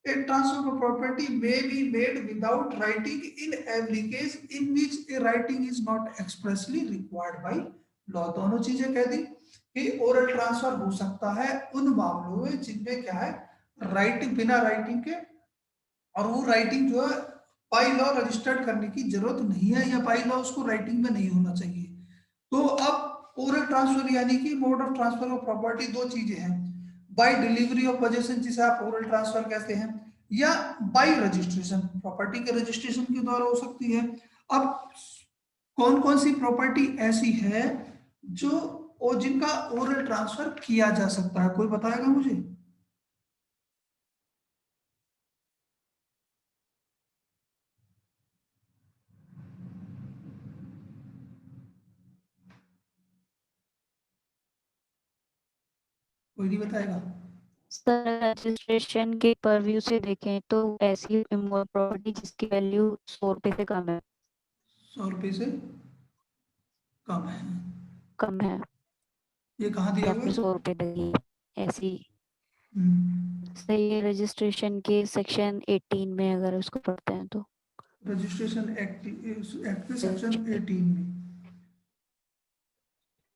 a transfer of property may be made without writing in every case in which a writing is not expressly required by law, दोनों चीजें कह दी कि ओरल ट्रांसफर हो सकता है उन मामलों में जिनमें क्या है राइटिंग, बिना राइटिंग के, और वो राइटिंग जो है बाई लॉ रजिस्टर्ड करने की जरूरत नहीं है, या बाई लॉ उसको राइटिंग में नहीं होना चाहिए। तो अब ओरल ट्रांसफर यानी कि mode of transfer of property दो चीजें हैं, बाय डिलीवरी ऑफ पोजेशन जिसे आप ओरल ट्रांसफर कहते हैं, या बाय रजिस्ट्रेशन, प्रॉपर्टी के रजिस्ट्रेशन के द्वारा हो सकती है। अब कौन कौन सी प्रॉपर्टी ऐसी है जो और जिनका ओरल ट्रांसफर किया जा सकता है, कोई बताएगा मुझे? कोई नहीं बताएगा? सर रजिस्ट्रेशन के परव्यू से देखें तो ऐसी प्रॉपर्टी जिसकी वैल्यू 100 रुपए से कम है 100 रुपये से कम है। ये कहाँ दिया या हुआ फिर है? 100 रुपए तक ही ऐसी हम्म, सही है। रजिस्ट्रेशन के सेक्शन 18 में अगर उसको पढ़ते हैं तो रजिस्ट्रेशन एक्ट के सेक्शन 18 में।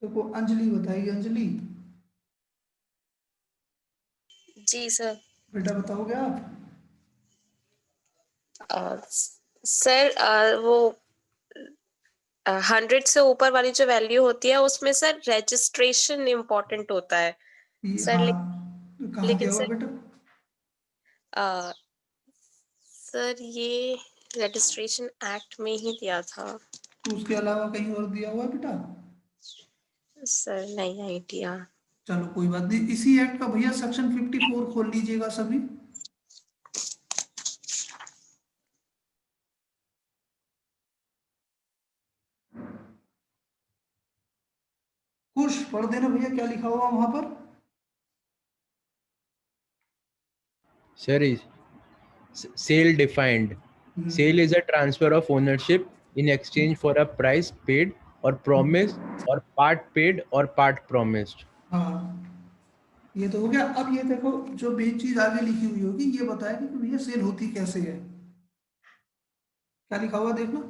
देखो अंजलि बताइए, अंजलि जी सर। बेटा बताओगे आप? सर वो 100 से ऊपर वाली जो वैल्यू होती है उसमें सर रजिस्ट्रेशन इम्पोर्टेंट होता है ये सर। हाँ, कहाँ लेकिन दिया हुआ सर बेटा? सर ये रजिस्ट्रेशन एक्ट में ही दिया था तो उसके अलावा कहीं और दिया हुआ है बेटा? सर, नहीं आइडिया। चलो कोई बात नहीं, इसी एक्ट का भैया सेक्शन 54 खोल लीजिएगा सभी। खुश पढ़ देना भैया क्या लिखा हुआ वहां पर। Sir, sale defined. Sale is a transfer of ownership in exchange for a price paid or promised or part paid or part promised. हाँ ये तो हो गया। अब ये देखो जो मेन चीज आगे लिखी हुई होगी ये बताएगी कि भैया सेल होती कैसे है। क्या लिखा हुआ देखना।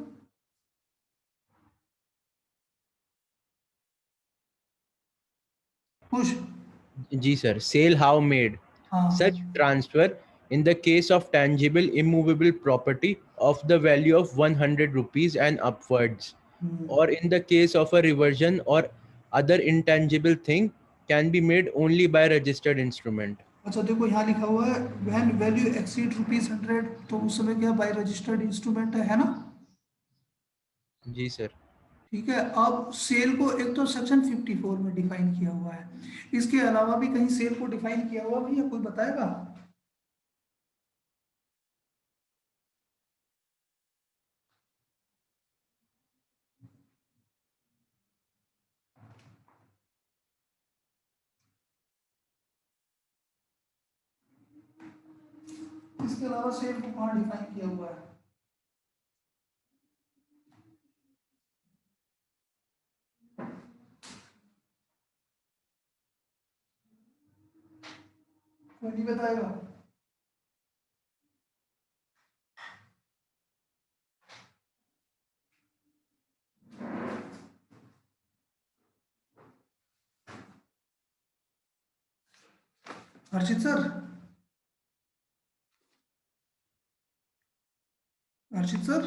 खुश। Ji sir, sale how made. हाँ Such transfer in the case of tangible immovable property of the value of 100 rupees and upwards, or in the case of a reversion or other intangible thing, can be made only by registered instrument. अच्छा देखो यहाँ लिखा हुआ है when value exceed ₹100, तो उस समय क्या बाय रजिस्टर्ड इंस्ट्रूमेंट है ना। Ji sir. ठीक है। अब सेल को एक तो सेक्शन 54 में डिफाइन किया हुआ है, इसके अलावा भी कहीं सेल को डिफाइन किया हुआ भैया कोई बताएगा? इसके अलावा सेल को कहाँ डिफाइन किया हुआ है? कोई नहीं बताएगा? हर्षित सर, हर्षित सर।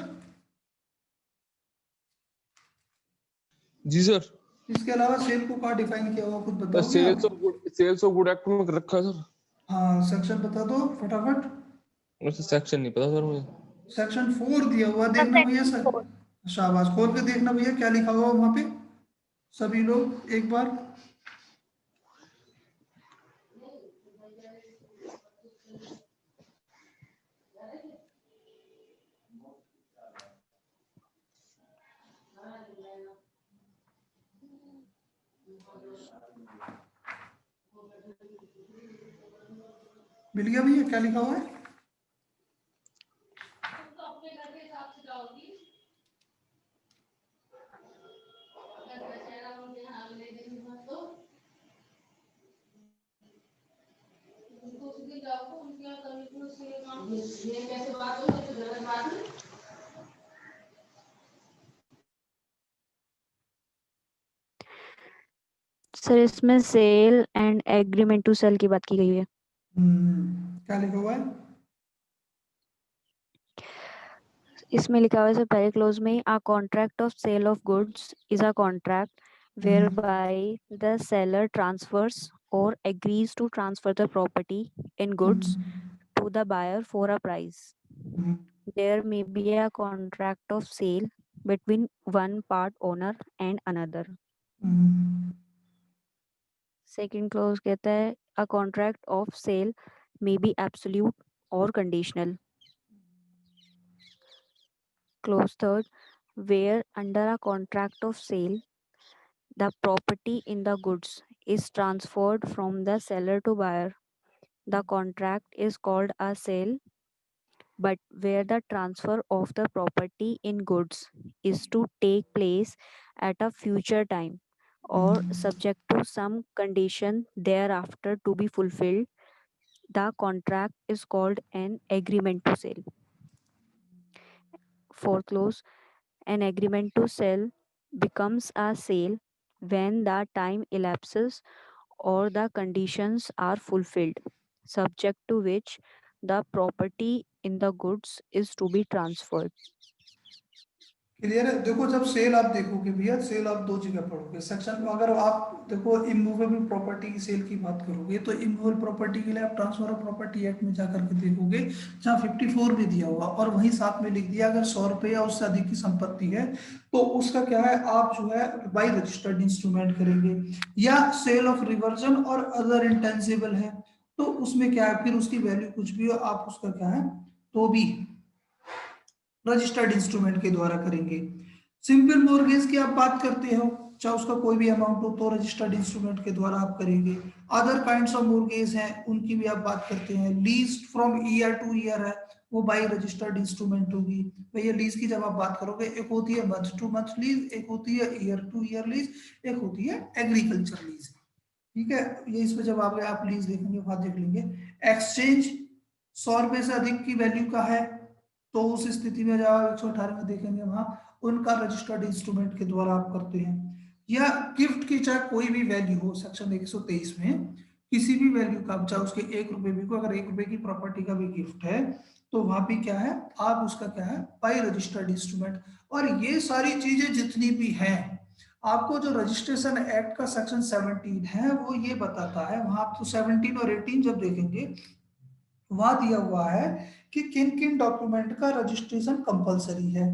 जी सर। इसके अलावा सेल को कहाँ डिफाइन किया हुआ कुछ बताओगे आप? सेल्स ऑफ गुड एक्ट में रखा है सर। हाँ सेक्शन बता दो फटाफट। वैसे सेक्शन नहीं पता सर मुझे। सेक्शन 4 दिया हुआ देखना भैया Section सर। 4. शाबाश खोल के देखना भैया क्या लिखा हुआ वहां पे सभी लोग एक बार। मिल गया भैया क्या लिखा हुआ है? सर इसमें sale and agreement to sale की बात की गई है। क्या लिखा हुआ है? इसमें लिखा हुआ है सर पहले क्लोज में a contract of sale of goods is a contract whereby the seller transfers or agrees to transfer the property in goods to the buyer for a price. There may be a contract of sale between one part owner and another. Second clause कहता है a contract of sale may be absolute or conditional. Clause third, where under a contract of sale the property in the goods is transferred from the seller to buyer, the contract is called a sale. But where the transfer of the property in goods is to take place at a future time or subject to some condition thereafter to be fulfilled, the contract is called an agreement to sell. Fourth clause, an agreement to sell becomes a sale when the time elapses or the conditions are fulfilled, subject to which the property in the goods is to be transferred. Clear है? देखो जब cell आप देखोगे भैया, cell आप दो जगह पढ़ोगे सेक्शन में। अगर आप देखो इमूवेबल प्रॉपर्टी की सेल की बात करोगे तो इमूवेबल प्रॉपर्टी के लिए आप ट्रांसफर ऑफ प्रॉपर्टी एक्ट में जाकर के देखोगे, जहाँ 54 भी दिया हुआ और वहीं साथ में लिख दिया अगर 100 रुपये या उससे अधिक की संपत्ति है तो उसका क्या है, आप जो है बाय रजिस्टर्ड इंस्ट्रूमेंट करेंगे। या सेल ऑफ रिवर्जन और अदर इंटेंजिबल है तो उसमें क्या है, फिर उसकी वैल्यू कुछ भी हो आप उसका क्या है तो भी रजिस्टर्ड इंस्ट्रूमेंट के द्वारा करेंगे। सिंपल मॉर्गेज की आप बात करते हो, चाहे उसका कोई भी अमाउंट हो तो रजिस्टर्ड इंस्ट्रूमेंट के द्वारा आप करेंगे। अदर काइंड्स ऑफ मॉर्गेज हैं उनकी भी आप बात करते हैं। Lease from year two year है वो बाय रजिस्टर्ड इंस्ट्रूमेंट होगी। भैया लीज की जब आप बात करोगे एक होती है मंथ टू मंथ लीज, एक होती है ईयर टू ईयर लीज, एक होती है एग्रीकल्चर लीज। ठीक है, ये इसमें जब आप लीज देखेंगे वहां देख लेंगे। एक्सचेंज 100 रुपए से अधिक की वैल्यू का है तो उस स्थिति में जब आप 118 में देखेंगे वहां उनका रजिस्टर्ड इंस्ट्रूमेंट के द्वारा आप करते हैं। या गिफ्ट की चाहे कोई भी वैल्यू हो सेक्शन 123 में किसी भी वैल्यू का, चाहे उसके 1 रुपए भी को, अगर 1 रुपए की प्रॉपर्टी का भी गिफ्ट है तो वहां भी क्या है आप उसका क्या है बाय रजिस्टर्ड इंस्ट्रूमेंट। और ये सारी चीजें जितनी भी हैं आपको जो रजिस्ट्रेशन एक्ट का सेक्शन 17 है वो ये बताता है। वहां आप तो 17 और 18 जब देखेंगे वहां दिया हुआ है कि किन किन डॉक्यूमेंट का रजिस्ट्रेशन कंपलसरी है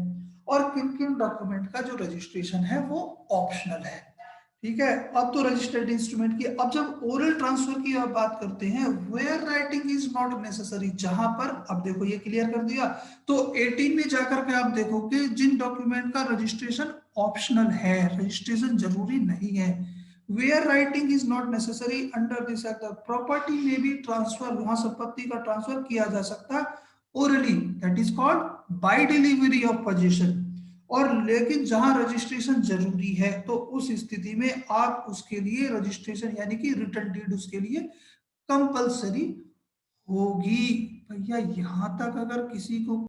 और किन किन डॉक्यूमेंट का जो रजिस्ट्रेशन है वो ऑप्शनल है। ठीक है, अब तो रजिस्टर्ड इंस्ट्रूमेंट की। अब जब ओरल ट्रांसफर की आप बात करते हैं where writing is not necessary, जहां पर अब देखो ये क्लियर कर दिया तो 18 में जाकर के आप देखोगे जिन डॉक्यूमेंट का रजिस्ट्रेशन ऑप्शनल है, रजिस्ट्रेशन जरूरी नहीं है, where writing is not necessary under this act, the property may be transfer, वहां संपत्ति का ट्रांसफर किया जा सकता है orally, that is called by delivery of possession। और लेकिन जहां रजिस्ट्रेशन जरूरी है तो उस स्थिति में आप उसके लिए रजिस्ट्रेशन यानी कि रिटन डीड उसके लिए कंपलसरी होगी। भैया यहां तक अगर किसी को